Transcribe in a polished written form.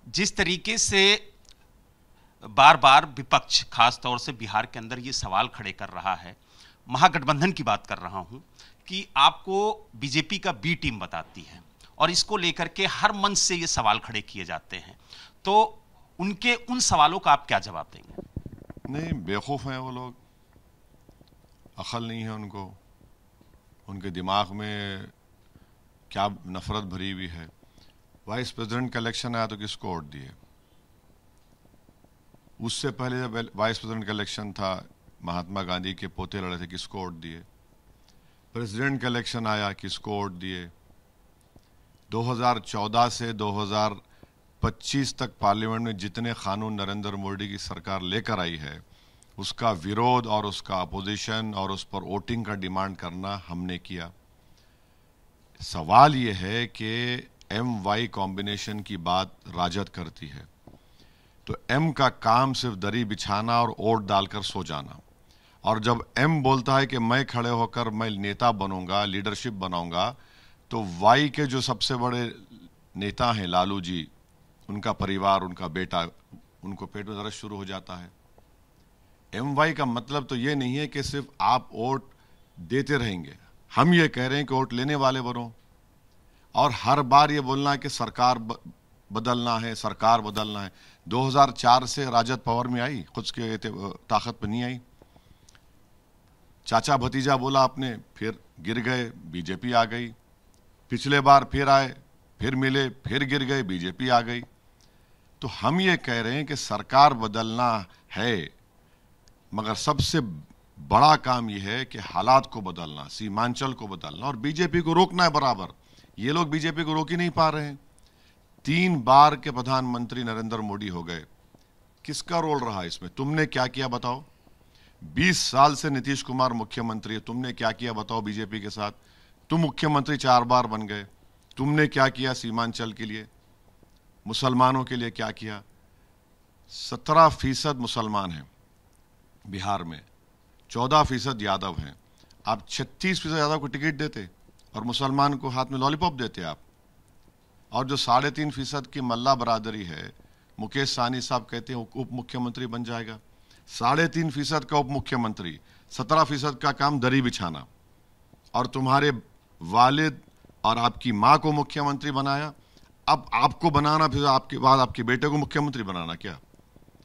जिस तरीके से बार बार विपक्ष खास तौर से बिहार के अंदर ये सवाल खड़े कर रहा है, महागठबंधन की बात कर रहा हूं, कि आपको बीजेपी का बी टीम बताती है और इसको लेकर के हर मंच से ये सवाल खड़े किए जाते हैं, तो उनके उन सवालों का आप क्या जवाब देंगे? नहीं, बेवकूफ़ हैं वो लोग, अकल नहीं है उनको, उनके दिमाग में क्या नफरत भरी हुई है। वाइस प्रेसिडेंट का इलेक्शन आया तो किसको वोट दिए? उससे पहले जब वाइस प्रेसिडेंट का इलेक्शन था, महात्मा गांधी के पोते लड़े थे, किसको वोट दिए? प्रेसिडेंट का इलेक्शन आया, किसको वोट दिए? 2014 से 2025 तक पार्लियामेंट में जितने कानून नरेंद्र मोदी की सरकार लेकर आई है, उसका विरोध और उसका अपोजिशन और उस पर वोटिंग का डिमांड करना हमने किया। सवाल यह है कि एम वाई कॉम्बिनेशन की बात राजद करती है, तो एम का काम सिर्फ दरी बिछाना और वोट डालकर सो जाना, और जब एम बोलता है कि मैं खड़े होकर मैं नेता बनूंगा, लीडरशिप बनाऊंगा, तो वाई के जो सबसे बड़े नेता हैं लालू जी, उनका परिवार, उनका बेटा, उनको पेट में दर्द शुरू हो जाता है। एम वाई का मतलब तो ये नहीं है कि सिर्फ आप वोट देते रहेंगे, हम ये कह रहे हैं कि वोट लेने वाले बनो, और हर बार ये बोलना है कि सरकार बदलना है, सरकार बदलना है। 2004 से राजद पावर में आई, खुद के ताकत पर नहीं आई। चाचा भतीजा बोला आपने, फिर गिर गए, बीजेपी आ गई। पिछले बार फिर आए, फिर मिले, फिर गिर गए, बीजेपी आ गई। तो हम ये कह रहे हैं कि सरकार बदलना है, मगर सबसे बड़ा काम यह है कि हालात को बदलना, सीमांचल को बदलना और बीजेपी को रोकना है बराबर। ये लोग बीजेपी को रोक ही नहीं पा रहे हैं। 3 बार के प्रधानमंत्री नरेंद्र मोदी हो गए, किसका रोल रहा इसमें? तुमने क्या किया बताओ? 20 साल से नीतीश कुमार मुख्यमंत्री है, तुमने क्या किया बताओ बीजेपी के साथ? तुम मुख्यमंत्री 4 बार बन गए, तुमने क्या किया सीमांचल के लिए, मुसलमानों के लिए क्या किया? 17% मुसलमान हैं बिहार में, 14% यादव हैं। आप 36% यादव को टिकट देते और मुसलमान को हाथ में लॉलीपॉप देते आप। और जो 3.5% की मल्ला बरादरी है, मुकेश सहनी साहब कहते हैं उप मुख्यमंत्री बन जाएगा। 3.5% का उप मुख्यमंत्री, 17% का काम दरी बिछाना, और तुम्हारे वालिद और आपकी माँ को मुख्यमंत्री बनाया। अब आपको बनाना, फिर आपके बाद आपके बेटे को मुख्यमंत्री बनाना क्या?